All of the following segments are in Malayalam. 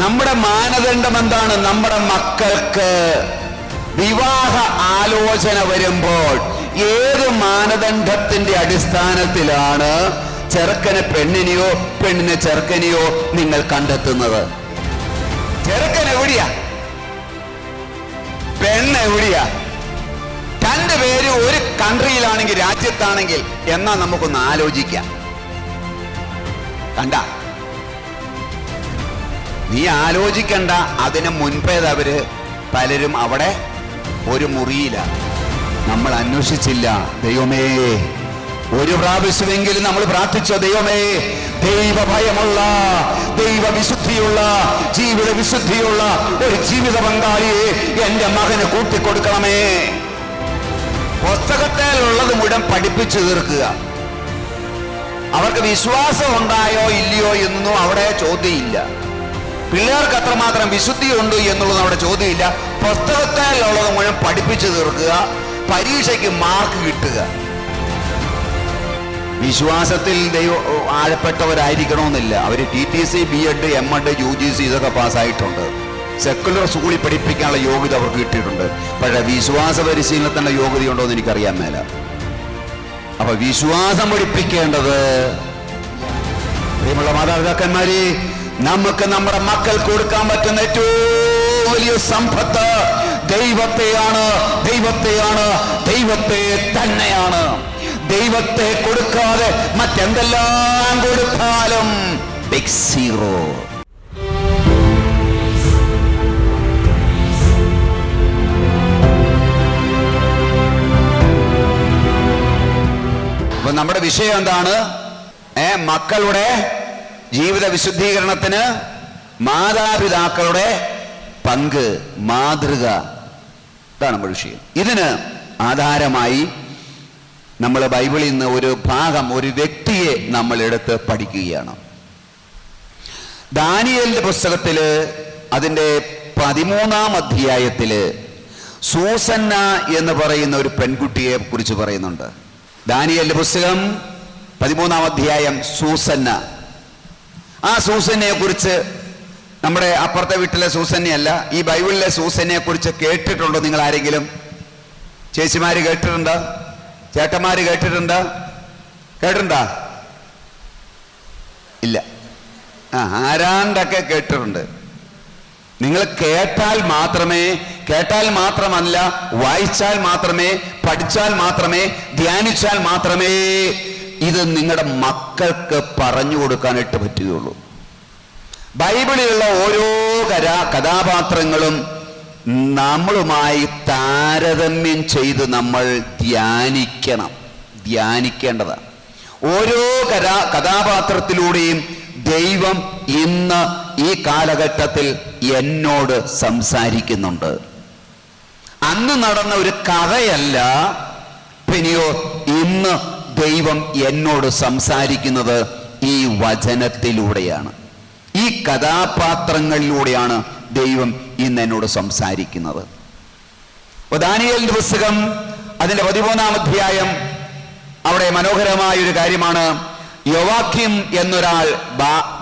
നമ്മുടെ മാനദണ്ഡം എന്താണ്? നമ്മുടെ മക്കൾക്ക് വിവാഹ ആലോചന വരുമ്പോൾ ഏത് മാനദണ്ഡത്തിന്റെ അടിസ്ഥാനത്തിലാണ് ചെറുക്കനെ പെണ്ണിനെയോ പെണ്ണിനെ ചെറുക്കനെയോ നിങ്ങൾ കണ്ടെത്തുന്നത്? ചെറുക്കൻ എവിടെയാ? പെണ്ണ് എവിടെയാ? രണ്ടുപേരും ഒരു കൺട്രിയിലാണെങ്കിൽ, രാജ്യത്താണെങ്കിൽ എന്നാ നമുക്കൊന്ന് ആലോചിക്കാം. കണ്ട, നീ ആലോചിക്കണ്ട. അതിന് മുൻപേത് അവര് പലരും അവിടെ ഒരു മുറിയില. നമ്മൾ അന്വേഷിച്ചില്ല. ദൈവമേ, ഒരു പ്രാവശ്യമെങ്കിലും നമ്മൾ പ്രാർത്ഥിച്ചോ, ദൈവമേ, ദൈവഭയമുള്ള, ദൈവവിശുദ്ധിയുള്ള, ജീവിത വിശുദ്ധിയുള്ള ഒരു ജീവിത പങ്കാളിയെ എന്റെ മകന് കൂട്ടിക്കൊടുക്കണമേ. പുസ്തകത്തിലുള്ളത് മുഴുവൻ പഠിപ്പിച്ചു തീർക്കുക. അവർക്ക് വിശ്വാസം ഉണ്ടായോ ഇല്ലയോ എന്നൊന്നും അവിടെ ചോദ്യമില്ല. പിള്ളേർക്ക് അത്രമാത്രം വിശുദ്ധി ഉണ്ട് എന്നുള്ളത് അവിടെ ചോദ്യമില്ല. പുസ്തകത്തിലുള്ളത് മുഴുവൻ പഠിപ്പിച്ചു തീർക്കുക, പരീക്ഷയ്ക്ക് മാർക്ക് കിട്ടുക. വിശ്വാസത്തിൽ ആഴപ്പെട്ടവരായിരിക്കണമെന്നില്ല. അവർ TTC, B.Ed, M.Ed, UGC ഇതൊക്കെ പാസ്സായിട്ടുണ്ട്. സെക്കുലർ സ്കൂളിൽ പഠിപ്പിക്കാനുള്ള യോഗ്യത അവർക്ക് കിട്ടിയിട്ടുണ്ട്. പക്ഷേ വിശ്വാസ പരിശീലനത്തിനുള്ള യോഗ്യതയുണ്ടോ എന്ന് എനിക്കറിയാൻ മേല. അപ്പൊ വിശ്വാസം പഠിപ്പിക്കേണ്ടത്, പ്രിയമുള്ള മാതാപിതാക്കന്മാരെ, നമുക്ക് നമ്മുടെ മക്കൾക്ക് കൊടുക്കാൻ പറ്റുന്ന ഏറ്റവും വലിയ സമ്പത്ത് ദൈവത്തെയാണ്. ദൈവത്തെയാണ്, ദൈവത്തെ തന്നെയാണ്. ദൈവത്തെ കൊടുക്കാതെ മറ്റെന്തെല്ലാം കൊടുത്താലും ബിഗ് സീറോ. അപ്പൊ നമ്മുടെ വിഷയം എന്താണ്? മക്കളുടെ ജീവിത വിശുദ്ധീകരണത്തിന് മാതാപിതാക്കളുടെ പങ്ക്, മാതൃക. ഇതാണ് നമ്മുടെ വിഷയം. ഇതിന് ആധാരമായി നമ്മൾ ബൈബിളിൽ നിന്ന് ഒരു ഭാഗം, ഒരു വ്യക്തിയെ നമ്മൾ എടുത്ത് പഠിക്കുകയാണ്. ദാനിയേലിന്റെ പുസ്തകത്തില് അതിൻ്റെ 13-ാം അധ്യായത്തില് സൂസന്ന എന്ന് പറയുന്ന ഒരു പെൺകുട്ടിയെ കുറിച്ച് പറയുന്നുണ്ട്. ദാനിയേലിന്റെ പുസ്തകം 13-ാം അധ്യായം, സൂസന്ന. ആ സൂസന്നയെ കുറിച്ച്, നമ്മുടെ അപ്പുറത്തെ വീട്ടിലെ സൂസന്നയല്ല, ഈ ബൈബിളിലെ സൂസന്നയെ കുറിച്ച് കേട്ടിട്ടുണ്ടോ നിങ്ങൾ ആരെങ്കിലും? ചേച്ചിമാര് കേട്ടിട്ടുണ്ടോ? ചേട്ടന്മാര് കേട്ടിട്ടുണ്ടോ? കേട്ടിട്ടുണ്ടോ? ഇല്ല. ആരാണ്ടൊക്കെ കേട്ടിട്ടുണ്ട്. നിങ്ങൾ കേട്ടാൽ മാത്രമല്ല, വായിച്ചാൽ മാത്രമേ, പഠിച്ചാൽ മാത്രമേ, ധ്യാനിച്ചാൽ മാത്രമേ ഇത് നിങ്ങളുടെ മക്കൾക്ക് പറഞ്ഞു കൊടുക്കാനായിട്ട് പറ്റുകയുള്ളൂ. ബൈബിളിലുള്ള ഓരോ കഥാപാത്രങ്ങളും നമ്മളുമായി താരതമ്യം ചെയ്ത് നമ്മൾ ധ്യാനിക്കേണ്ടതാണ്. ഓരോ കഥാപാത്രത്തിലൂടെയും ദൈവം ഇന്ന് ഈ കാലഘട്ടത്തിൽ എന്നോട് സംസാരിക്കുന്നുണ്ട്. അന്ന് നടന്ന ഒരു കഥയല്ല, പിന്നെയോ ഇന്ന് ദൈവം എന്നോട് സംസാരിക്കുന്നത് ഈ വചനത്തിലൂടെയാണ്, ഈ കഥാപാത്രങ്ങളിലൂടെയാണ് ദൈവം ഇന്ന് എന്നോട് സംസാരിക്കുന്നത്. ദാനിയേലിന്റെ പുസ്തകം അതിന്റെ 13-ാം അധ്യായം, അവിടെ മനോഹരമായ ഒരു കാര്യമാണ്. യോവാഖീം എന്നൊരാൾ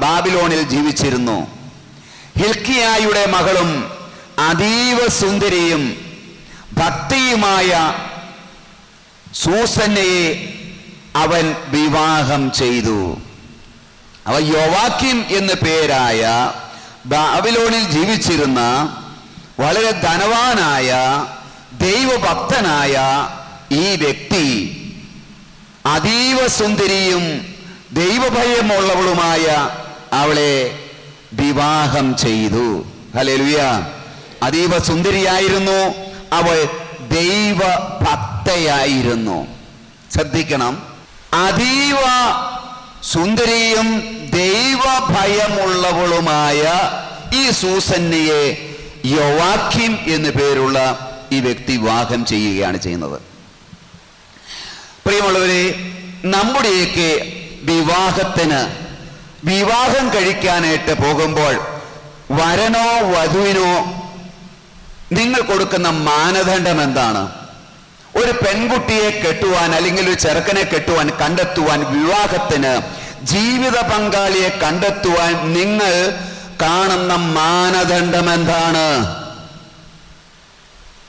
ബാബിലോണിൽ ജീവിച്ചിരുന്നു. ഹിൽക്കിയായുടെ മകളും അതീവ സുന്ദരിയും ഭക്തിയുമായ സൂസന്നയെ അവൻ വിവാഹം ചെയ്തു. അവ യോവാഖീം എന്ന പേരായ ബാബിലോണിൽ ജീവിച്ചിരുന്ന വളരെ ധനവാനായ ദൈവഭക്തനായ ഈ വ്യക്തി അതീവ സുന്ദരിയും ദൈവഭയമുള്ളവളുമായ അവളെ വിവാഹം ചെയ്തു. ഹല്ലേലൂയ. അതീവ സുന്ദരിയായിരുന്നു, അവൾ ദൈവഭക്തയായിരുന്നു. ശ്രദ്ധിക്കണം, അതീവ സുന്ദരിയും ദൈവഭയമുള്ളവളുമായ ഈ സൂസന്നയെ യോവാഖീം എന്നു പേരുള്ള ഈ വ്യക്തി വിവാഹം ചെയ്യുകയാണ് ചെയ്യുന്നത്. പ്രിയമുള്ളവരെ, നമ്മുടെയൊക്കെ വിവാഹം കഴിക്കാനായിട്ട് പോകുമ്പോൾ വരനോ വധുവിനോ നിങ്ങൾ കൊടുക്കുന്ന മാനദണ്ഡം എന്താണ്? ഒരു പെൺകുട്ടിയെ കെട്ടുവാൻ അല്ലെങ്കിൽ ഒരു ചെറുക്കനെ കണ്ടെത്തുവാൻ, വിവാഹത്തിന് ജീവിത പങ്കാളിയെ കണ്ടെത്തുവാൻ നിങ്ങൾ കാണുന്ന മാനദണ്ഡം എന്താണ്?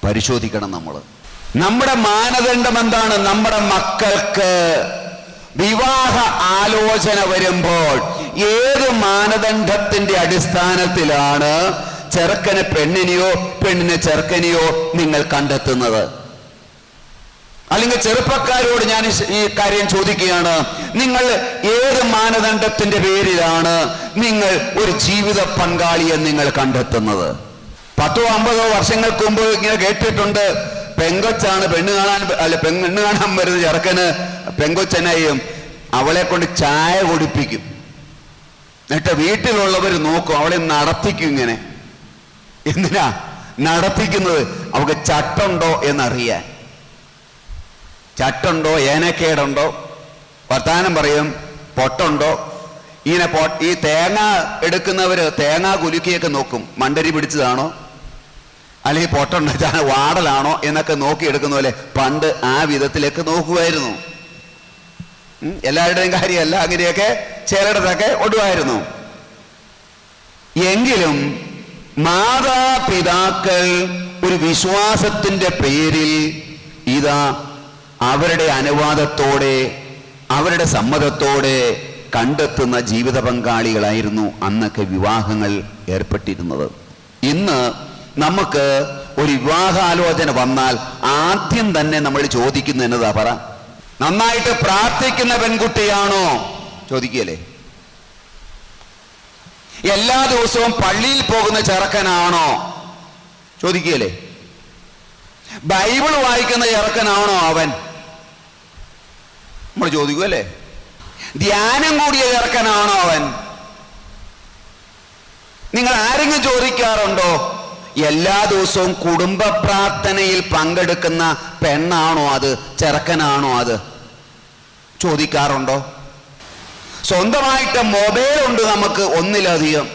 പരിശോധിക്കണം നമ്മൾ. നമ്മുടെ മാനദണ്ഡം എന്താണ്? നമ്മുടെ മക്കൾക്ക് വിവാഹ ആലോചന വരുമ്പോൾ ഏത് മാനദണ്ഡത്തിന്റെ അടിസ്ഥാനത്തിലാണ് ചെറുക്കനെ പെണ്ണിനെയോ പെണ്ണിനെ ചെറുക്കനെയോ നിങ്ങൾ കണ്ടെത്തുന്നത്? അല്ലെങ്കിൽ ചെറുപ്പക്കാരോട് ഞാൻ ഈ കാര്യം ചോദിക്കുകയാണ്, നിങ്ങൾ ഏത് മാനദണ്ഡത്തിന്റെ പേരിലാണ് നിങ്ങൾ ഒരു ജീവിത പങ്കാളിയെ നിങ്ങൾ കണ്ടെത്തുന്നത്? 10-50 വർഷങ്ങൾക്ക് മുമ്പ് ഇങ്ങനെ കേട്ടിട്ടുണ്ട്, പെങ്കൊച്ചാണ് പെണ്ണ് കാണാൻ വരുന്ന ചെറുക്കന് പെങ്കൊച്ചനെയും അവളെ കൊണ്ട് ചായ കുടിപ്പിക്കും. എന്നിട്ട് വീട്ടിലുള്ളവർ നോക്കും, അവളെ നടത്തിക്കും. ഇങ്ങനെ എന്തിനാ നടത്തിക്കുന്നത്? അവൾക്ക് ചട്ടുണ്ടോ എന്നറിയാൻ. ചട്ടുണ്ടോ, ഏനക്കേടുണ്ടോ, വർത്താനം പറയും, പൊട്ടുണ്ടോ. ഇങ്ങനെ ഈ തേങ്ങ എടുക്കുന്നവര് തേങ്ങ കുലുക്കിയൊക്കെ നോക്കും, മണ്ടരി പിടിച്ചതാണോ അല്ലെങ്കിൽ പൊട്ടുണ്ടോ, വാടലാണോ എന്നൊക്കെ നോക്കി എടുക്കുന്ന പോലെ പണ്ട് ആ വിധത്തിലേക്ക് നോക്കുമായിരുന്നു. എല്ലാവരുടെയും കാര്യമല്ല, അങ്ങനെയൊക്കെ ചിലയിടത്തൊക്കെ ഒടുവായിരുന്നു. എങ്കിലും മാതാപിതാക്കൾ ഒരു വിശ്വാസത്തിന്റെ പേരിൽ ഇതാ അവരുടെ അനുവാദത്തോടെ അവരുടെ സമ്മതത്തോടെ കണ്ടെത്തുന്ന ജീവിത പങ്കാളികളായിരുന്നു അന്നൊക്കെ വിവാഹങ്ങൾ ഏർപ്പെട്ടിരുന്നത്. ഇന്ന് നമുക്ക് ഒരു വിവാഹാലോചന വന്നാൽ ആദ്യം തന്നെ നമ്മൾ ചോദിക്കുന്നത് എന്നതാ? പറ. നന്നായിട്ട് പ്രാർത്ഥിക്കുന്ന പെൺകുട്ടിയാണോ ചോദിക്കുകയല്ലേ? എല്ലാ ദിവസവും പള്ളിയിൽ പോകുന്ന ചെറുക്കനാണോ ചോദിക്കുകയല്ലേ? ബൈബിൾ വായിക്കുന്ന ചെറുക്കനാണോ അവൻ? നമ്മൾ ചോദിക്കുമല്ലേ? ധ്യാനം കൂടിയ ചെറുക്കനാണോ അവൻ? നിങ്ങൾ ആരെങ്കിലും ചോദിക്കാറുണ്ടോ എല്ലാ ദിവസവും കുടുംബ പ്രാർത്ഥനയിൽ പങ്കെടുക്കുന്ന പെണ്ണാണോ അത്, ചെറുക്കനാണോ അത്? ചോദിക്കാറുണ്ടോ? സ്വന്തമായിട്ട് മൊബൈലുണ്ട് നമുക്ക് ഒന്നിലധികം.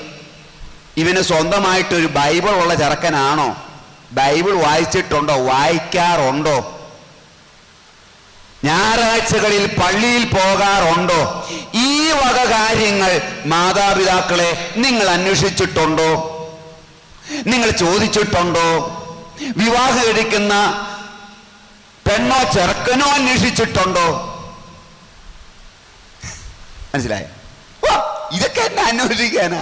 ഇവന് സ്വന്തമായിട്ടൊരു ബൈബിൾ ഉള്ള ചെറുക്കനാണോ? ബൈബിൾ വായിച്ചിട്ടുണ്ടോ? വായിക്കാറുണ്ടോ? ഞായറാഴ്ചകളിൽ പള്ളിയിൽ പോകാറുണ്ടോ? ഈ വക കാര്യങ്ങൾ മാതാപിതാക്കളെ നിങ്ങൾ അന്വേഷിച്ചിട്ടുണ്ടോ? നിങ്ങൾ ചോദിച്ചിട്ടുണ്ടോ? വിവാഹം കഴിക്കുന്ന പെണ്ണോ ചെറുക്കനോ അന്വേഷിച്ചിട്ടുണ്ടോ? മനസ്സിലായോ? ഇതൊക്കെ എന്നെ അന്വേഷിക്കാനാ?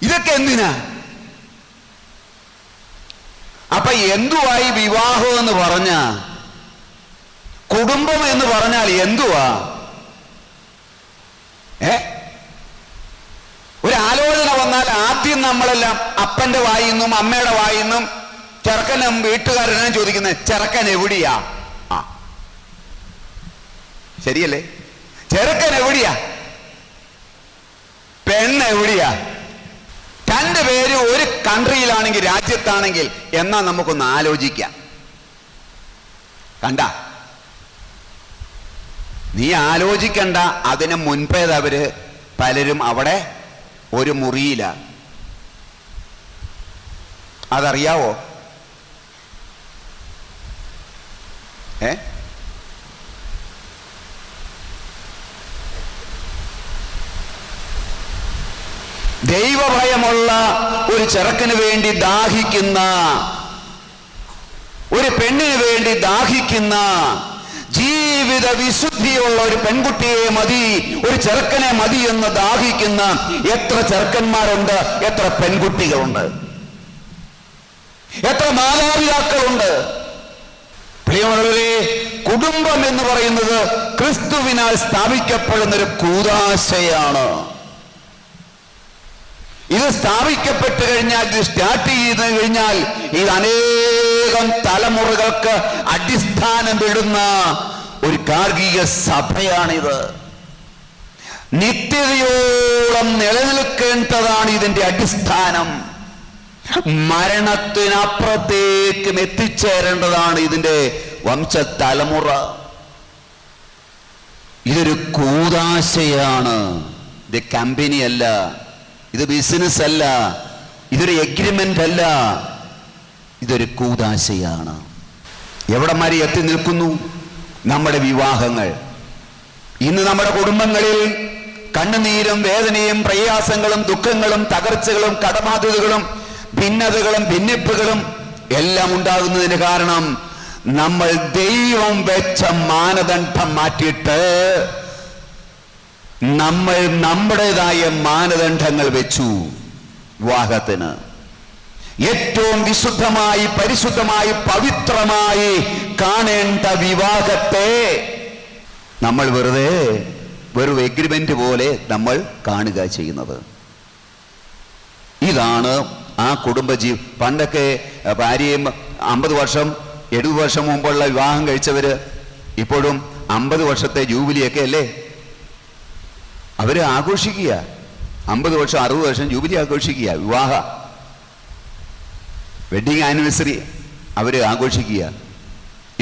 ഇതൊക്കെ എന്തിനാ? അപ്പൊ എന്തുവായി വിവാഹം എന്ന് പറഞ്ഞ, കുടുംബം എന്ന് പറഞ്ഞാൽ എന്തുവാ? ഒരു ആലോചന വന്നാൽ ആദ്യം നമ്മളെല്ലാം അപ്പന്റെ വായിന്നും അമ്മയുടെ വായിന്നും ചെറുക്കനും വീട്ടുകാരനും ചോദിക്കുന്നത് ചെറുക്കൻ എവിടെയാ? ശരിയല്ലേ? ചെറുക്കൻ എവിടെയാ? പെണ്ണ് എവിടെയാ? രണ്ടുപേരും ഒരു കൺട്രിയിലാണെങ്കിൽ, രാജ്യത്താണെങ്കിൽ എന്നാ നമുക്കൊന്ന് ആലോചിക്കാം. കണ്ട, നീ ആലോചിക്കണ്ട. അതിന് മുൻപേതവര് പലരും അവിടെ ഒരു മുറിയില. അതറിയാവോ? ദൈവഭയമുള്ള ഒരു ചെറുക്കന് വേണ്ടി ദാഹിക്കുന്ന, ഒരു പെണ്ണിന് വേണ്ടി ദാഹിക്കുന്ന, ജീവിത വിശുദ്ധിയുള്ള ഒരു പെൺകുട്ടിയെ മതി, ഒരു ചെറുക്കനെ മതി എന്ന് ദാഹിക്കുന്ന എത്ര ചെറുക്കന്മാരുണ്ട്, എത്ര പെൺകുട്ടികളുണ്ട്, എത്ര മാതാപിതാക്കളുണ്ട്. പ്രിയമുള്ളവരെ, കുടുംബം എന്ന് പറയുന്നത് ക്രിസ്തുവിനാൽ സ്ഥാപിക്കപ്പെടുന്ന ഒരു കൂദാശയാണ്. ഇത് സ്ഥാപിക്കപ്പെട്ട് കഴിഞ്ഞാൽ, ഇത് സ്റ്റാർട്ട് ചെയ്ത് കഴിഞ്ഞാൽ ഇത് അനേകം തലമുറകൾക്ക് അടിസ്ഥാനം ഇടുന്ന ഒരു ഗാർഹിക സഭയാണിത്. നിത്യതയോളം നിലനിൽക്കേണ്ടതാണ് ഇതിന്റെ അടിസ്ഥാനം. മരണത്തിനപ്പുറത്തേക്കും എത്തിച്ചേരേണ്ടതാണ് ഇതിന്റെ വംശതലമുറ. ഇതൊരു കൂദാശയാണ്. ഇത് കമ്പനി അല്ല, ഇത് ബിസിനസ് അല്ല, ഇതൊരു എഗ്രിമെന്റ് അല്ല, ഇതൊരു കൂദാശയാണ്. എവിടം വരെ എത്തി നിൽക്കുന്നു നമ്മുടെ വിവാഹങ്ങൾ? ഇന്ന് നമ്മുടെ കുടുംബങ്ങളിൽ കണ്ണുനീരും വേദനയും പ്രയാസങ്ങളും ദുഃഖങ്ങളും തകർച്ചകളും കടബാധ്യതകളും ഭിന്നതകളും ഭിന്നിപ്പുകളും എല്ലാം ഉണ്ടാകുന്നതിന് കാരണം നമ്മൾ ദൈവം വെച്ച മാനദണ്ഡം മാറ്റിയിട്ട് നമ്മൾ നമ്മുടേതായ മാനദണ്ഡങ്ങൾ വെച്ചു. വിവാഹത്തിന് ഏറ്റവും വിശുദ്ധമായി പരിശുദ്ധമായി പവിത്രമായി കാണേണ്ട വിവാഹത്തെ നമ്മൾ വെറും എഗ്രിമെന്റ് പോലെ നമ്മൾ കാണുക ചെയ്യുന്നത്. ഇതാണ് ആ പണ്ടൊക്കെ ഭാര്യയും 50 വർഷം 70 വർഷം മുമ്പുള്ള വിവാഹം കഴിച്ചവര് ഇപ്പോഴും 50 വർഷത്തെ ജൂബിലിയൊക്കെ അല്ലേ അവര് ആഘോഷിക്കുക. 50 വർഷം 60 വർഷം ജൂബിലി ആഘോഷിക്കുക, വിവാഹ വെഡിങ് ആനിവേഴ്സറി അവര് ആഘോഷിക്കുക.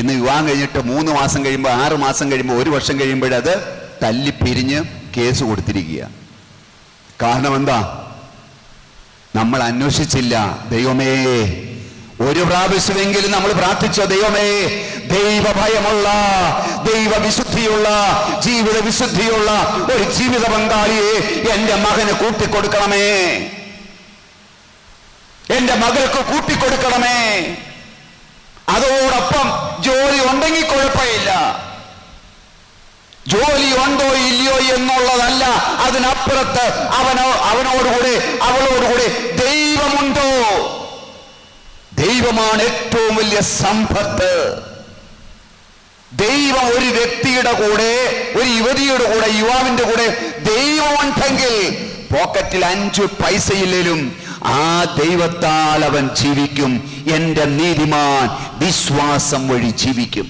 ഇന്ന് വിവാഹം കഴിഞ്ഞിട്ട് 3 മാസം കഴിയുമ്പോൾ 6 മാസം കഴിയുമ്പോൾ 1 വർഷം കഴിയുമ്പോഴത് തല്ലിപ്പിരിഞ്ഞ് കേസ് കൊടുത്തിരിക്കുക. കാരണം എന്താ? നമ്മൾ അന്വേഷിച്ചില്ല. ദൈവമേ, ഒരു പ്രാവശ്യമെങ്കിലും നമ്മൾ പ്രാർത്ഥിച്ചോ, ദൈവമേ ദൈവഭയമുള്ള ദൈവവിശുദ്ധിയുള്ള ജീവിത വിശുദ്ധിയുള്ള ഒരു ജീവിത പങ്കാളിയെ എന്റെ മകന് കൂട്ടിക്കൊടുക്കണമേ, എന്റെ മകൾക്ക് കൂട്ടിക്കൊടുക്കണമേ. അതോടൊപ്പം ജോലി ഉണ്ടെങ്കിൽ കുഴപ്പമില്ല, ജോലി ഉണ്ടോ ഇല്ലയോ എന്നുള്ളതല്ല, അതിനപ്പുറത്ത് അവനോടുകൂടെ അവളോടുകൂടെ ദൈവമുണ്ടോ? ദൈവമാണ് ഏറ്റവും വലിയ സമ്പത്ത്. ദൈവം ഒരു വ്യക്തിയുടെ കൂടെ, ഒരു യുവതിയുടെ കൂടെ, യുവാവിന്റെ കൂടെ ദൈവമുണ്ടെങ്കിൽ പോക്കറ്റിൽ 5 പൈസയില്ലേലും ആ ദൈവത്താൽ അവൻ ജീവിക്കും. എന്റെ നീതിമാൻ വിശ്വാസം വഴി ജീവിക്കും.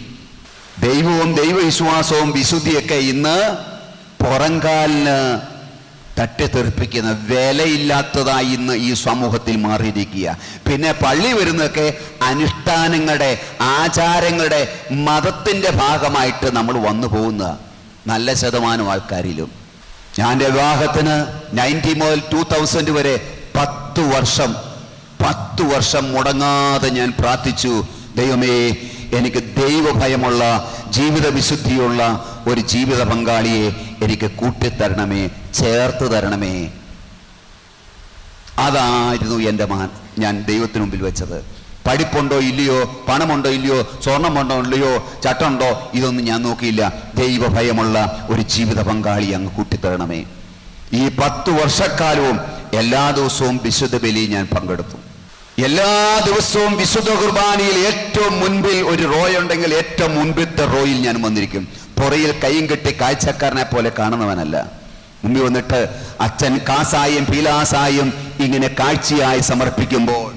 ദൈവവും ദൈവവിശ്വാസവും വിശുദ്ധിയൊക്കെ ഇന്ന് പുറംകാലിന് തട്ടിത്തെറിപ്പിക്കുന്ന വിലയില്ലാത്തതായി ഇന്ന് ഈ സമൂഹത്തിൽ മാറിയിരിക്കുക. പിന്നെ പള്ളി വരുന്നതൊക്കെ അനുഷ്ഠാനങ്ങളുടെ ആചാരങ്ങളുടെ മതത്തിന്റെ ഭാഗമായിട്ട് നമ്മൾ വന്നു പോകുന്ന നല്ല ശതമാനം ആൾക്കാരിലും. ഞാൻ എൻ്റെ വിവാഹത്തിന് 90 മുതൽ 2000 വരെ 10 വർഷം മുടങ്ങാതെ ഞാൻ പ്രാർത്ഥിച്ചു, ദൈവമേ എനിക്ക് ദൈവഭയമുള്ള ജീവിത വിശുദ്ധിയുള്ള ഒരു ജീവിത പങ്കാളിയെ എനിക്ക് കൂട്ടിത്തരണമേ, ചേർത്ത് തരണമേ. അതായിരുന്നു എൻ്റെ ഞാൻ ദൈവത്തിന് മുമ്പിൽ വെച്ചത്. പഠിപ്പുണ്ടോ ഇല്ലയോ, പണമുണ്ടോ ഇല്ലയോ, സ്വർണമുണ്ടോ ഇല്ലയോ, ചട്ടമുണ്ടോ, ഇതൊന്നും ഞാൻ നോക്കിയില്ല. ദൈവഭയമുള്ള ഒരു ജീവിത പങ്കാളി അങ്ങ് കൂട്ടിത്തരണമേ. ഈ 10 വർഷക്കാലവും എല്ലാ ദിവസവും വിശുദ്ധ ബലി ഞാൻ പങ്കെടുത്തു. എല്ലാ ദിവസവും വിശുദ്ധ കുർബാനയിൽ ഏറ്റവും മുൻപിൽ ഒരു റോയ് ഉണ്ടെങ്കിൽ ഏറ്റവും മുൻപിലത്തെ റോയിൽ ഞാൻ വന്നിരിക്കും. പുറയിൽ കൈയും കെട്ടി കാഴ്ചക്കാരനെ പോലെ കാണുന്നവനല്ല. മുമ്പിൽ വന്നിട്ട് അച്ഛൻ കാസായും പീലാസായും ഇങ്ങനെ കാഴ്ചയായി സമർപ്പിക്കുമ്പോൾ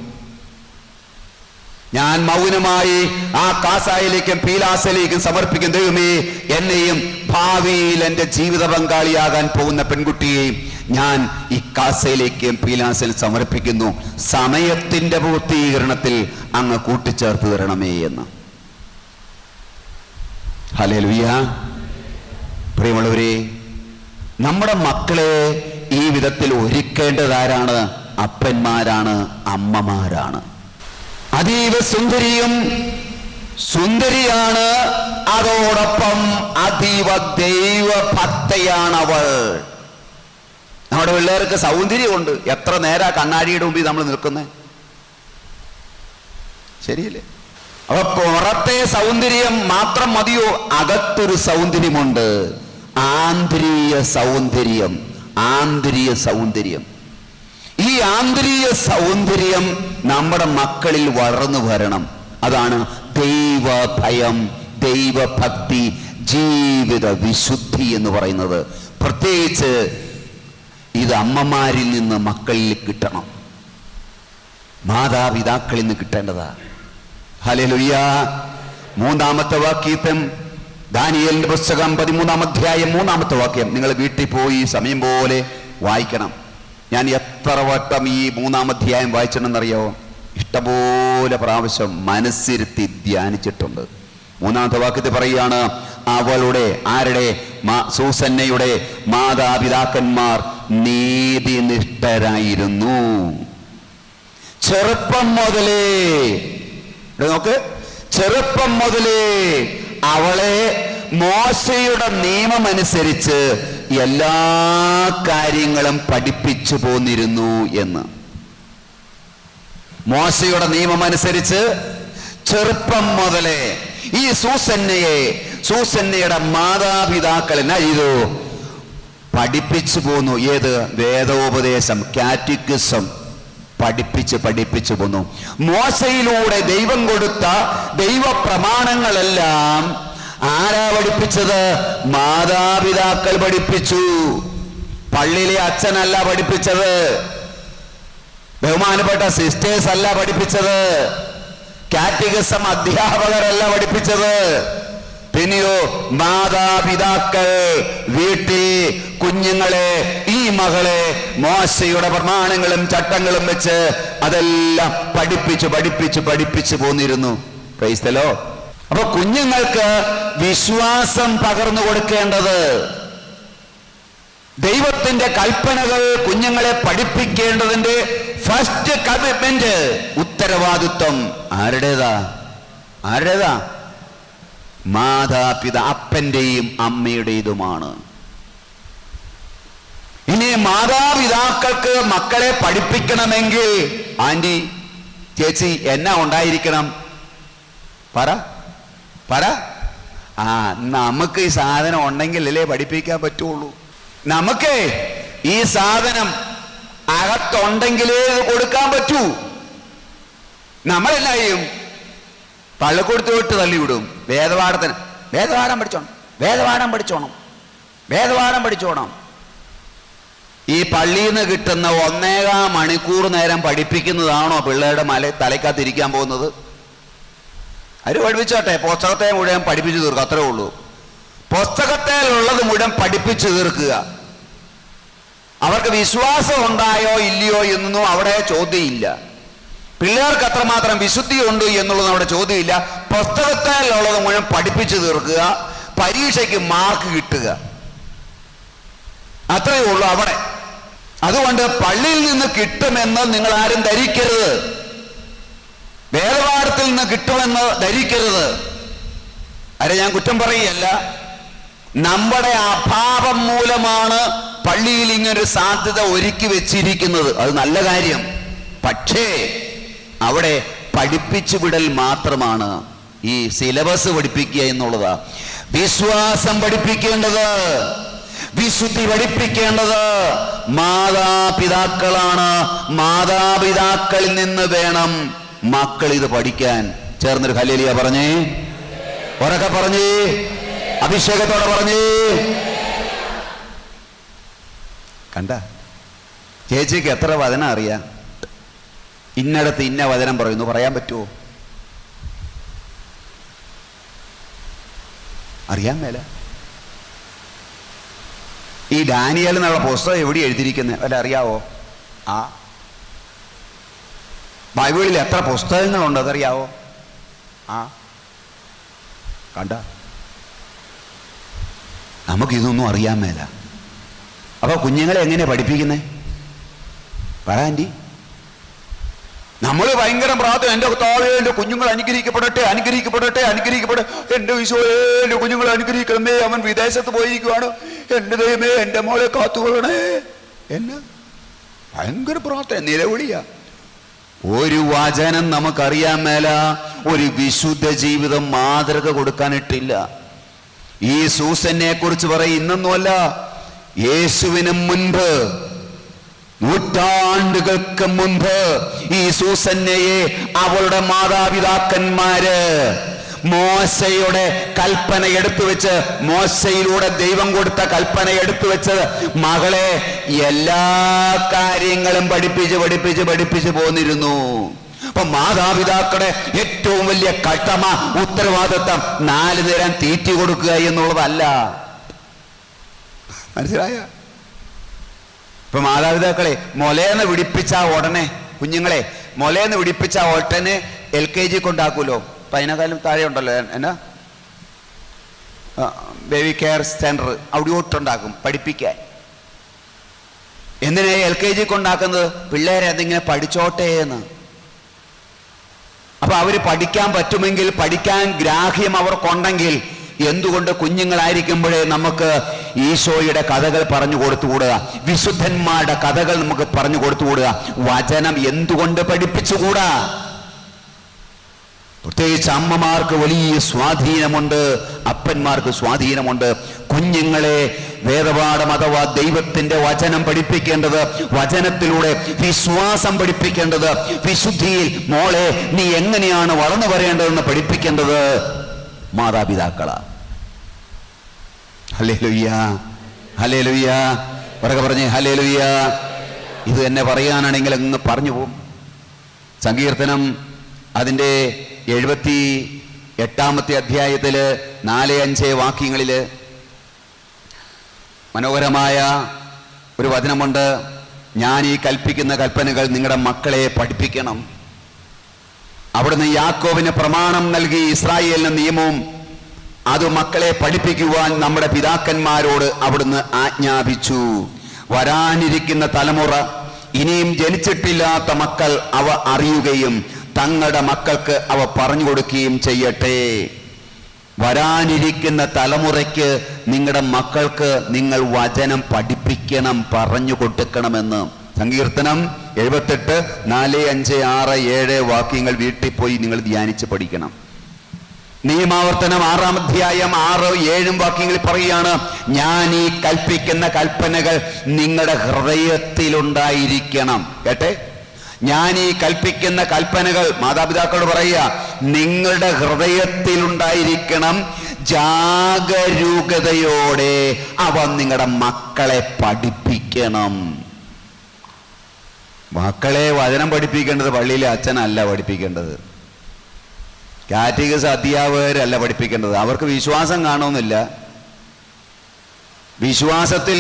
ഞാൻ മൗനമായി ആ കാസായിലേക്കും പീലാസയിലേക്കും സമർപ്പിക്കും. ദൈവമേ, എന്നെയും ഭാവിയിൽ എൻ്റെ ജീവിത പങ്കാളിയാകാൻ പോകുന്ന പെൺകുട്ടിയെയും ഞാൻ ഈ കാസയിലേക്കും പീലാസയിൽ സമർപ്പിക്കുന്നു. സമയത്തിന്റെ പൂർത്തീകരണത്തിൽ അങ്ങ് കൂട്ടിച്ചേർത്ത് തരണമേ എന്ന്. ഹല്ലേലൂയ. പ്രിയമുള്ളവരെ, നമ്മുടെ മക്കളെ ഈ വിധത്തിൽ ഒരുക്കേണ്ടതാരാണ്? അപ്പന്മാരാണ്, അമ്മമാരാണ്. അതീവ സുന്ദരിയാണ്, അതോടൊപ്പം അതീവ ദൈവഭക്തയാണവൾ. നമ്മുടെ പിള്ളേർക്ക് സൗന്ദര്യമുണ്ട്. എത്ര നേരാ കണ്ണാടിയുടെ മുമ്പിൽ നമ്മൾ നിൽക്കുന്നത്? ശരിയല്ലേ? അപ്പൊ പുറത്തെ സൗന്ദര്യം മാത്രം മതിയോ? അകത്തൊരു സൗന്ദര്യമുണ്ട്, ആന്തരിക സൗന്ദര്യം. ഈ ആന്തരിക സൗന്ദര്യം നമ്മുടെ മക്കളിൽ വളർന്നു വരണം. അതാണ് ദൈവഭയം, ദൈവഭക്തി, ജീവിത വിശുദ്ധി എന്ന് പറയുന്നത്. പ്രത്യേകിച്ച് ഇത് അമ്മമാരിൽ നിന്ന് മക്കളിൽ കിട്ടണം, മാതാപിതാക്കളിൽ നിന്ന് കിട്ടേണ്ടതാ. ഹല്ലേലൂയ. 3-ാമത്തെ വാക്യം, ദാനിയേലിന്റെ പുസ്തകം 13-ാം അധ്യായം 3-ാമത്തെ വാക്യം നിങ്ങൾ വീട്ടിൽ പോയി സമയം പോലെ വായിക്കണം. ഞാൻ എത്ര വട്ടം ഈ 3-ാം അധ്യായം വായിച്ചിട്ടുണ്ടെന്നറിയാവോ? ഇഷ്ടംപോലെ പ്രാവശ്യം മനസ്സിരുത്തി ധ്യാനിച്ചിട്ടുണ്ട്. 3-ാമത്തെ വാക്യത്തിൽ പറയുകയാണ്, അവളുടെ, ആരുടെ? സൂസന്നയുടെ മാതാപിതാക്കന്മാർ നീതിനിഷ്ഠരായിരുന്നു. ചെറുപ്പം മുതലേ അവളെ മോശയുടെ നിയമമനുസരിച്ച് എല്ലാ കാര്യങ്ങളും പഠിപ്പിച്ചു പോന്നിരുന്നു എന്ന്. മോശയുടെ നിയമമനുസരിച്ച് ചെറുപ്പം മുതലേ ഈ സൂസന്നയുടെ മാതാപിതാക്കൾ എന്നാ ചെയ്തു? പഠിപ്പിച്ചു പോന്നു. ഏത്? വേദോപദേശം, കാറ്റക്കിസം പഠിപ്പിച്ചു പോന്നു. മോശയിലൂടെ ദൈവം കൊടുത്ത ദൈവപ്രമാണങ്ങളെല്ലാം ആരാ പഠിപ്പിച്ചത്? മാതാപിതാക്കൾ പഠിപ്പിച്ചു. പള്ളിയിലെ അച്ഛനല്ല പഠിപ്പിച്ചത്, ബഹുമാനപ്പെട്ട സിസ്റ്റേഴ്സ് അല്ല പഠിപ്പിച്ചത്, കാറ്റഗിസം അധ്യാപകരല്ല പഠിപ്പിച്ചത്. പിന്നെയോ മാതാപിതാക്കൾ വീട്ടിൽ കുഞ്ഞുങ്ങളെ, ഈ മകളെ മോശയുടെ പ്രമാണങ്ങളും ചട്ടങ്ങളും വെച്ച് അതെല്ലാം പഠിപ്പിച്ചു പോന്നിരുന്നു. Praise the Lord. അപ്പൊ കുഞ്ഞുങ്ങൾക്ക് വിശ്വാസം പകർന്നു കൊടുക്കേണ്ടത്, ദൈവത്തിന്റെ കൽപ്പനകൾ കുഞ്ഞുങ്ങളെ പഠിപ്പിക്കേണ്ടതിന്റെ ഫസ്റ്റ് കമ്മിറ്റ്മെന്റ്, ഉത്തരവാദിത്വം ആരുടേതാ? അപ്പന്റെയും അമ്മയുടേതുമാണ്. ഇനി മാതാപിതാക്കൾക്ക് മക്കളെ പഠിപ്പിക്കണമെങ്കിൽ ആന്റി, ചേച്ചി എന്നാ ഉണ്ടായിരിക്കണം? പറ. നമുക്ക് ഈ സാധനം ഉണ്ടെങ്കിൽ അല്ലേ പഠിപ്പിക്കാൻ പറ്റുള്ളൂ. നമുക്ക് ഈ സാധനം അകത്തുണ്ടെങ്കിലേ ഇത് കൊടുക്കാൻ പറ്റൂ. നമ്മളെല്ലാം ചെയ്യും, പള്ളിക്കൂടത്ത് വിട്ട് തള്ളിവിടും. വേദപാഠം പഠിച്ചോണം. ഈ പള്ളിയിൽ നിന്ന് കിട്ടുന്ന 1.25 മണിക്കൂർ നേരം പഠിപ്പിക്കുന്നതാണോ പിള്ളേരുടെ തലയ്ക്കകത്തിരിക്കാൻ പോകുന്നത്? അവര് പഠിപ്പിച്ചോട്ടെ, പുസ്തകത്തെ മുഴുവൻ പഠിപ്പിച്ചു തീർക്കുക, അത്രേ ഉള്ളൂ. പുസ്തകത്തിലുള്ളത് മുഴുവൻ പഠിപ്പിച്ചു തീർക്കുക. അവർക്ക് വിശ്വാസം ഉണ്ടായോ ഇല്ലയോ എന്നൊന്നും അവിടെ ചോദ്യമില്ല. പിള്ളേർക്ക് അത്രമാത്രം വിശുദ്ധി ഉണ്ട് എന്നുള്ളത് അവിടെ ചോദ്യമില്ല. പുസ്തകത്തിലുള്ളത് മുഴുവൻ പഠിപ്പിച്ചു തീർക്കുക, പരീക്ഷയ്ക്ക് മാർക്ക് കിട്ടുക, അത്രയേ ഉള്ളൂ അവിടെ. അതുകൊണ്ട് പള്ളിയിൽ നിന്ന് കിട്ടുമെന്ന് നിങ്ങൾ ആരും ധരിക്കരുത്, വേദപാഠത്തിൽ നിന്ന് കിട്ടുമെന്ന് ധരിക്കരുത്. ഞാൻ കുറ്റം പറയുകയല്ല, നമ്മുടെ അഭാവം മൂലമാണ് പള്ളിയിൽ ഇങ്ങനൊരു സാധ്യത ഒരുക്കി വെച്ചിരിക്കുന്നത്. അത് നല്ല കാര്യം. പക്ഷേ അവിടെ പഠിപ്പിച്ചു വിടൽ മാത്രമാണ്. ഈ സിലബസ് പഠിപ്പിക്കുക എന്നുള്ളതാ. വിശ്വാസം പഠിപ്പിക്കേണ്ടത്, വിശുദ്ധി പഠിപ്പിക്കേണ്ടത് മാതാപിതാക്കളാണ്. മാതാപിതാക്കളിൽ നിന്ന് വേണം മക്കൾ ഇത് പഠിക്കാൻ. ചേർന്നൊരു ഹല്ലേലൂയ പറഞ്ഞേ, ഉറക്കെ പറഞ്ഞേ, അഭിഷേകത്തോടെ പറഞ്ഞേ. കണ്ട ചേച്ചിക്ക് എത്ര വചനം അറിയാം? ഇന്നടത്ത് ഇന്ന വചനം പറയുന്നു, പറയാൻ പറ്റുമോ? അറിയാൻ മേല. ഈ ഡാനിയേൽ എന്നുള്ള പുസ്തകം എവിടെ എഴുതിയിരിക്കുന്നത് വല്ല അറിയാവോ? ബൈബിളിൽ എത്ര പുസ്തകങ്ങളുണ്ട് അതറിയാവോ? കണ്ട, നമുക്കിതൊന്നും അറിയാൻ മേല. അപ്പൊ കുഞ്ഞുങ്ങളെ എങ്ങനെ പഠിപ്പിക്കുന്നേ? പറ ആൻറ്റി. നമ്മൾ ഭയങ്കര പ്രാർത്ഥന, എൻ്റെ കർത്താവേ എൻ്റെ കുഞ്ഞുങ്ങൾ അനുഗ്രഹിക്കപ്പെടട്ടെ, എൻ്റെ ഈശോയേ എൻ്റെ കുഞ്ഞുങ്ങളെ അനുഗ്രഹിക്കണമേ, അവൻ വിദേശത്ത് പോയിരിക്കുവാണ്, എൻ്റെ ദൈവമേ എൻ്റെ മോളെ കാത്തുകൊള്ളണേ. എന്നെ ഭയങ്കര പ്രാർത്ഥന, നിലവിളിയാ. ഒരു വചനം നമുക്കറിയാൻ മേല, ഒരു വിശുദ്ധ ജീവിതം മാതൃക കൊടുക്കാനിട്ടില്ല. ഈ സൂസന്നെ കുറിച്ച് പറയും, ഇന്നൊന്നുമല്ല, യേശുവിന് മുൻപ്, നൂറ്റാണ്ടുകൾക്ക് മുൻപ് ഈ സൂസന്നയെ അവളുടെ മാതാപിതാക്കന്മാര് മോശയുടെ കൽപ്പന എടുത്തു വെച്ച്, മോശയിലൂടെ ദൈവം കൊടുത്ത കൽപ്പന എടുത്തു വെച്ച് മകളെ എല്ലാ കാര്യങ്ങളും പഠിപ്പിച്ച് പോന്നിരുന്നു. അപ്പൊ മാതാപിതാക്കളുടെ ഏറ്റവും വലിയ കടമ, ഉത്തരവാദിത്വം 4 നേരം തീറ്റി കൊടുക്കുക എന്നുള്ളതല്ല. മനസ്സിലായ? ഇപ്പൊ മാതാപിതാക്കളെ മൊലേന്ന് പിടിപ്പിച്ച ഉടനെ, കുഞ്ഞുങ്ങളെ മൊലേന്ന് പിടിപ്പിച്ച ഉടനെ LKG കൊണ്ടാക്കൂലോ. അപ്പൊ അതിനേക്കാളും താഴെ ഉണ്ടല്ലോ, എന്നാ ബേബി കെയർ സെന്റർ, അവിടെയോട്ടുണ്ടാക്കും പഠിപ്പിക്കാൻ. എന്തിനാ LKG കൊണ്ടാക്കുന്നത്? പിള്ളേരെ അതിങ്ങനെ പഠിച്ചോട്ടെ എന്ന്. അപ്പൊ അവര് പഠിക്കാൻ പറ്റുമെങ്കിൽ, പഠിക്കാൻ ഗ്രാഹ്യം അവർക്കുണ്ടെങ്കിൽ, എന്തുകൊണ്ട് കുഞ്ഞുങ്ങളായിരിക്കുമ്പോഴേ നമുക്ക് ഈശോയുടെ കഥകൾ പറഞ്ഞു കൊടുത്തുകൂടുക, വിശുദ്ധന്മാരുടെ കഥകൾ നമുക്ക് പറഞ്ഞു കൊടുത്തുകൂടുക. വചനം എന്തുകൊണ്ട് പഠിപ്പിച്ചുകൂടാ? പ്രത്യേകിച്ച് അമ്മമാർക്ക് വലിയ സ്വാധീനമുണ്ട്, അപ്പന്മാർക്ക് സ്വാധീനമുണ്ട്. കുഞ്ഞുങ്ങളെ വേദപാഠം അഥവാ ദൈവത്തിന്റെ വചനം പഠിപ്പിക്കേണ്ടത്, വചനത്തിലൂടെ വിശ്വാസം പഠിപ്പിക്കേണ്ടത്, വിശുദ്ധിയിൽ മോളെ നീ എങ്ങനെയാണ് വളർന്നു വരേണ്ടതെന്ന് പഠിപ്പിക്കേണ്ടത് മാതാപിതാക്കളാ. ഹല്ലേലൂയ, ഹല്ലേലൂയ, പറക പറഞ്ഞേ ഹല്ലേലൂയ. ഇത് തന്നെ പറയാനാണെങ്കിൽ അങ്ങ് പറഞ്ഞു പോകും. സങ്കീർത്തനം അതിൻ്റെ 78-ാമത്തെ അധ്യായത്തില് 4-5 വാക്യങ്ങളില് മനോഹരമായ ഒരു വചനമുണ്ട്. ഞാൻ ഈ കൽപ്പിക്കുന്ന കൽപ്പനകൾ നിങ്ങളുടെ മക്കളെ പഠിപ്പിക്കണം. അവിടുന്ന് യാക്കോബിന് പ്രമാണം നൽകി, ഇസ്രായേലിന് നിയമവും അത് മക്കളെ പഠിപ്പിക്കുവാൻ നമ്മുടെ പിതാക്കന്മാരോട് അവിടുന്ന് ആജ്ഞാപിച്ചു. വരാനിരിക്കുന്ന തലമുറ, ഇനിയും ജനിച്ചിട്ടില്ലാത്ത മക്കൾ അവ അറിയുകയും തങ്ങളുടെ മക്കൾക്ക് അവ പറഞ്ഞു കൊടുക്കുകയും ചെയ്യട്ടെ. വരാനിരിക്കുന്ന തലമുറയ്ക്ക് നിങ്ങളുടെ മക്കൾക്ക് നിങ്ങൾ വചനം പഠിപ്പിക്കണം, പറഞ്ഞു കൊടുക്കണമെന്ന്. സങ്കീർത്തനം 78, 4, 5, 6, 7 വാക്യങ്ങൾ വീട്ടിൽ പോയി നിങ്ങൾ ധ്യാനിച്ച് പഠിക്കണം. നിയമാവർത്തനം 6-ാം അധ്യായം 6, 7 വാക്യങ്ങളിൽ പറയുകയാണ്, ഞാൻ ഈ കൽപ്പിക്കുന്ന കൽപ്പനകൾ നിങ്ങളുടെ ഹൃദയത്തിലുണ്ടായിരിക്കണം. കേട്ടെ, ഞാൻ ഈ കൽപ്പിക്കുന്ന കൽപ്പനകൾ മാതാപിതാക്കളോട് പറയുക, നിങ്ങളുടെ ഹൃദയത്തിലുണ്ടായിരിക്കണം. ജാഗരൂകതയോടെ അവ നിങ്ങളുടെ മക്കളെ പഠിപ്പിക്കണം. മക്കളെ വചനം പഠിപ്പിക്കേണ്ടത് പള്ളിയിലെ അച്ഛനല്ല പഠിപ്പിക്കേണ്ടത്, കാറ്റഗിസ് അധ്യാപകരല്ല പഠിപ്പിക്കേണ്ടത്. അവർക്ക് വിശ്വാസം കാണുമെന്നില്ല, വിശ്വാസത്തിൽ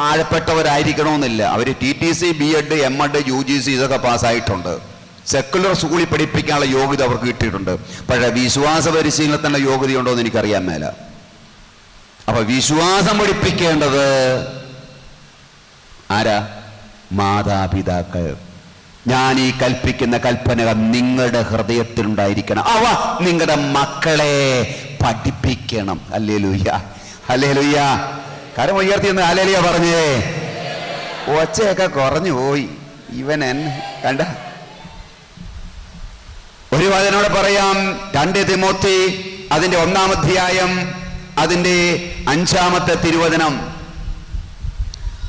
ആഴപ്പെട്ടവരായിരിക്കണമെന്നില്ല. അവർ TTC, B.Ed, M.Ed, UGC ഇതൊക്കെ പാസ്സായിട്ടുണ്ട്. സെക്കുലർ സ്കൂളിൽ പഠിപ്പിക്കാനുള്ള യോഗ്യത അവർക്ക് കിട്ടിയിട്ടുണ്ട്. പക്ഷേ വിശ്വാസ പരിശീലനത്തിനുള്ള യോഗ്യതയുണ്ടോ എന്ന് എനിക്കറിയാൻ മേല. അപ്പൊ വിശ്വാസം പഠിപ്പിക്കേണ്ടത് ആരാ? മാതാപിതാക്കൾ. ഞാൻ ഈ കൽപ്പിക്കുന്ന കൽപ്പനകൾ നിങ്ങളുടെ ഹൃദയത്തിലുണ്ടായിരിക്കണം, അവ നിങ്ങളുടെ മക്കളെ പഠിപ്പിക്കണം. Hallelujah, hallelujah. കരം ഉയർത്തിയെന്ന് ഹല്ലേലൂയ പറഞ്ഞേ. ഒച്ചയൊക്കെ കുറഞ്ഞു പോയി. ഇവൻ കണ്ട ഒരു വചനോട് പറയാം. 2 തിമോത്തി അതിന്റെ 1-ാം അധ്യായം അതിന്റെ 5-ാമത്തെ തിരുവചനം.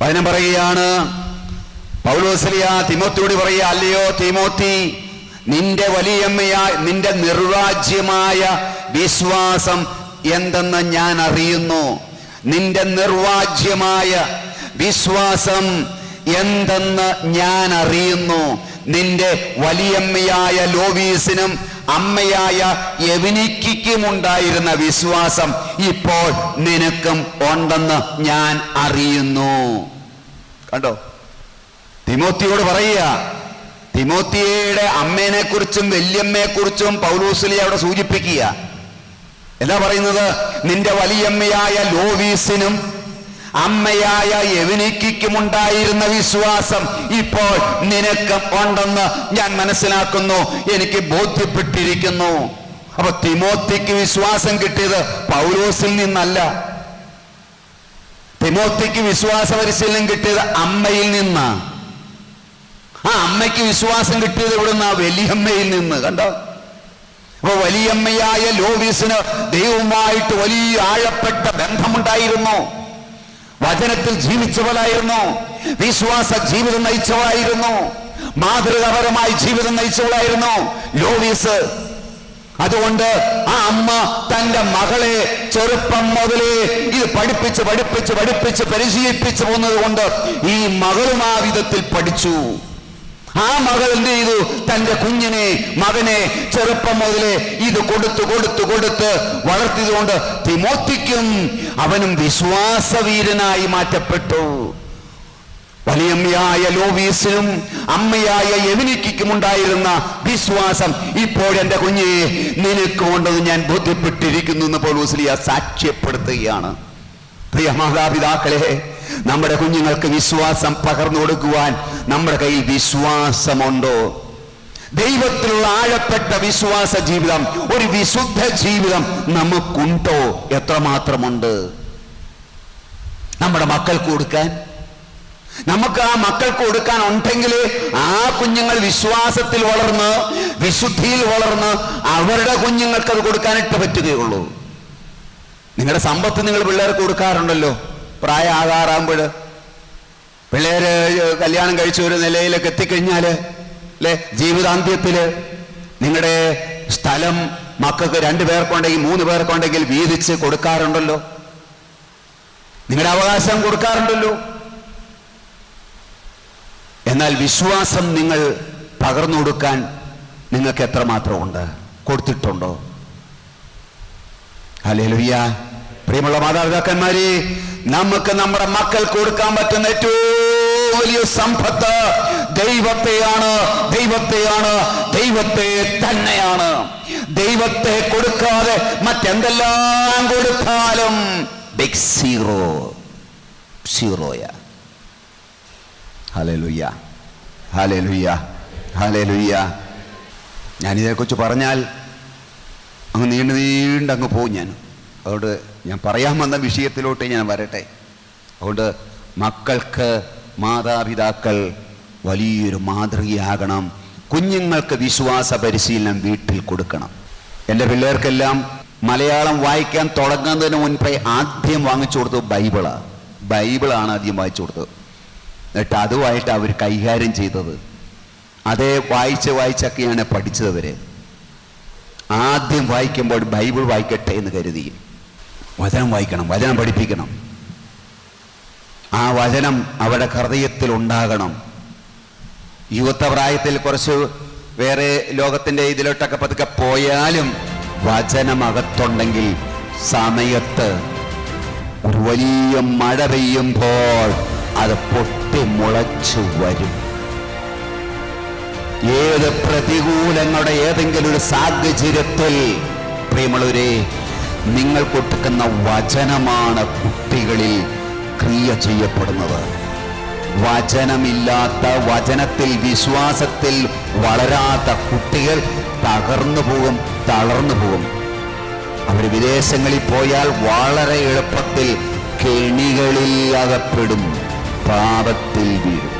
വചനം പറയുകയാണ്, പൗലോസ്ലിയ തിമോത്തിയോട് പറയുക, അല്ലയോ തിമോത്തി, നിന്റെ വലിയമ്മയായ നിന്റെ നിർവാജ്യമായ വിശ്വാസം എന്തെന്ന് ഞാൻ അറിയുന്നു. നിന്റെ നിർവാജ്യമായ വിശ്വാസം എന്തെന്ന് ഞാൻ അറിയുന്നു. നിന്റെ വലിയമ്മയായ ലോവീസിനും അമ്മയായ യവനിക്കും ഉണ്ടായിരുന്ന വിശ്വാസം ഇപ്പോൾ നിനക്കും ഉണ്ടെന്ന് ഞാൻ അറിയുന്നു. കണ്ടോ, തിമോത്തിയോട് പറയുക. തിമോത്തിയുടെ അമ്മേനെ കുറിച്ചും വല്യമ്മയെ കുറിച്ചും പൗലോസ്ലിയ അവിടെ സൂചിപ്പിക്കുക. എന്താ പറയുന്നത്? നിന്റെ വലിയമ്മയായ ലോവീസിനും അമ്മയായ യവനിക്കും ഉണ്ടായിരുന്ന വിശ്വാസം ഇപ്പോൾ നിനക്ക് ഉണ്ടെന്ന് ഞാൻ മനസ്സിലാക്കുന്നു, എനിക്ക് ബോധ്യപ്പെട്ടിരിക്കുന്നു. അപ്പൊ തിമോത്തിക്ക് വിശ്വാസം കിട്ടിയത് പൗലോസിൽ നിന്നല്ല. തിമോത്തിക്ക് വിശ്വാസ പരിശീലനം കിട്ടിയത് അമ്മയിൽ നിന്ന്. ആ അമ്മയ്ക്ക് വിശ്വാസം കിട്ടിയത് ഇവിടുന്ന് വലിയമ്മയിൽ നിന്ന്. കണ്ടോ? അപ്പൊ വലിയമ്മയായ ലോവീസിന് ദൈവവുമായിട്ട് വലിയ ആഴപ്പെട്ട ബന്ധമുണ്ടായിരുന്നു. വചനത്തിൽ ജീവിച്ചവളായിരുന്നു, വിശ്വാസ ജീവിതം നയിച്ചവളായിരുന്നു, മാതൃകാപരമായി ജീവിതം നയിച്ചവളായിരുന്നു ലോവീസ്. അതുകൊണ്ട് ആ അമ്മ തന്റെ മകളെ ചെറുപ്പം മുതലേ ഇത് പഠിപ്പിച്ച് പഠിപ്പിച്ച് പഠിപ്പിച്ച് പരിശീലിപ്പിച്ചു പോകുന്നത് കൊണ്ട് ഈ മകളും ആ വിധത്തിൽ പഠിച്ചു. ആ മകൾ എന്ത് ചെയ്തു? തന്റെ കുഞ്ഞിനെ, മകനെ ചെറുപ്പം മുതലേ ഇത് കൊടുത്ത് കൊടുത്ത് കൊടുത്ത് വളർത്തിയതുകൊണ്ട് തിമോത്തിക്കും അവനും വിശ്വാസവീരനായി മാറ്റപ്പെട്ടു. വലിയമ്മയായ ലോവീസിനും അമ്മയായ യവനിക്കും ഉണ്ടായിരുന്ന വിശ്വാസം ഇപ്പോൾ എന്റെ കുഞ്ഞെ നിനക്കുണ്ടെന്ന് ഞാൻ ബോധ്യപ്പെട്ടിരിക്കുന്നു എന്ന് പൗലോസ്ലിയ സാക്ഷ്യപ്പെടുത്തുകയാണ്. പ്രിയ മാതാപിതാക്കളെ, നമ്മുടെ കുഞ്ഞുങ്ങൾക്ക് വിശ്വാസം പകർന്നു കൊടുക്കുവാൻ നമ്മുടെ കയ്യിൽ വിശ്വാസമുണ്ടോ? ദൈവത്തിലുള്ള ആഴപ്പെട്ട വിശ്വാസ ജീവിതം, ഒരു വിശുദ്ധ ജീവിതം നമുക്കുണ്ടോ? എത്രമാത്രമുണ്ട്? നമ്മുടെ മക്കൾക്ക് കൊടുക്കാൻ? നമുക്ക് ആ മക്കൾക്ക് കൊടുക്കാൻ ഉണ്ടെങ്കിൽ ആ കുഞ്ഞുങ്ങൾ വിശ്വാസത്തിൽ വളർന്ന് വിശുദ്ധിയിൽ വളർന്ന് അവരുടെ കുഞ്ഞുങ്ങൾക്ക് അത് കൊടുക്കാനിട്ട് പറ്റുകയുള്ളൂ. നിങ്ങളുടെ സമ്പത്ത് നിങ്ങൾ പിള്ളേർക്ക് കൊടുക്കാറുണ്ടല്ലോ. പ്രായമാകാറാകുമ്പോൾ പിള്ളേര് കല്യാണം കഴിച്ച ഒരു നിലയിലേക്ക് എത്തിക്കഴിഞ്ഞാൽ അല്ലെ, ജീവിതാന്ത്യത്തില് നിങ്ങളുടെ സ്ഥലം മക്കൾക്ക് 2 പേർക്കുണ്ടെങ്കിൽ 3 പേർക്കുണ്ടെങ്കിൽ വീതിച്ച് കൊടുക്കാറുണ്ടല്ലോ. നിങ്ങളുടെ അവകാശം കൊടുക്കാറുണ്ടല്ലോ. എന്നാൽ വിശ്വാസം നിങ്ങൾ പകർന്നു കൊടുക്കാൻ നിങ്ങൾക്ക് എത്രമാത്രമുണ്ട്? കൊടുത്തിട്ടുണ്ടോ? ഹല്ലേലൂയ. പ്രിയമുള്ള മാതാപിതാക്കന്മാരെ, നമുക്ക് നമ്മുടെ മക്കൾക്ക് കൊടുക്കാൻ പറ്റുന്ന ഏറ്റവും വലിയ സമ്പത്ത് ദൈവത്തെയാണ്. ദൈവത്തെയാണ്, ദൈവത്തെ തന്നെയാണ്. ദൈവത്തെ കൊടുക്കാതെ മറ്റെന്തെല്ലാം കൊടുത്താലും ബിഗ് സീറോയ. Hallelujah, hallelujah, hallelujah. ഞാനിതേക്കുറിച്ച് പറഞ്ഞാൽ അങ്ങ് നീണ്ടങ്ങ് പോകും ഞാൻ. അതുകൊണ്ട് ഞാൻ പറയാൻ വന്ന വിഷയത്തിലോട്ട് ഞാൻ വരട്ടെ. അതുകൊണ്ട് മക്കൾക്ക് മാതാപിതാക്കൾ വലിയൊരു മാതൃകയാകണം. കുഞ്ഞുങ്ങൾക്ക് വിശ്വാസ പരിശീലനം വീട്ടിൽ കൊടുക്കണം. എൻ്റെ പിള്ളേർക്കെല്ലാം മലയാളം വായിക്കാൻ തുടങ്ങുന്നതിന് മുൻപേ ആദ്യം വാങ്ങിച്ചു കൊടുത്തത് ബൈബിളാണ് ആദ്യം വായിച്ചു കൊടുത്തത്. എന്നിട്ട് അതുമായിട്ട് അവർ കൈകാര്യം ചെയ്തത്. അതേ വായിച്ചൊക്കെയാണ് പഠിച്ചത്. അവര് ആദ്യം വായിക്കുമ്പോൾ ബൈബിൾ വായിക്കട്ടെ എന്ന് കരുതി വചനം വായിക്കണം, വചനം പഠിപ്പിക്കണം. ആ വചനം അവരുടെ ഹൃദയത്തിൽ ഉണ്ടാകണം. യുവത്വ പ്രായത്തിൽ കുറച്ച് വേറെ ലോകത്തിൻ്റെ ഇതിലോട്ടൊക്കെ പതുക്കെ പോയാലും വചനമകത്തുണ്ടെങ്കിൽ സമയത്ത് ഒരു വലിയ മഴ പെയ്യുമ്പോൾ അത് പൊട്ടി മുളച്ചു വരും. ഏത് പ്രതികൂലങ്ങളുടെ ഏതെങ്കിലും ഒരു സാഹചര്യത്തിൽ പ്രിയമുള്ളവരെ, നിങ്ങൾ കൊടുക്കുന്ന വചനമാണ് കുട്ടികളിൽ ക്രിയ ചെയ്യപ്പെടുന്നത്. വചനമില്ലാത്ത, വചനത്തിൽ വിശ്വാസത്തിൽ വളരാത്ത കുട്ടികൾ തകർന്നു പോകും, തളർന്നു പോകും. അവർ വിദേശങ്ങളിൽ പോയാൽ വളരെ എളുപ്പത്തിൽ കെണികളിൽ അകപ്പെടും, പാപത്തിൽ വീഴും.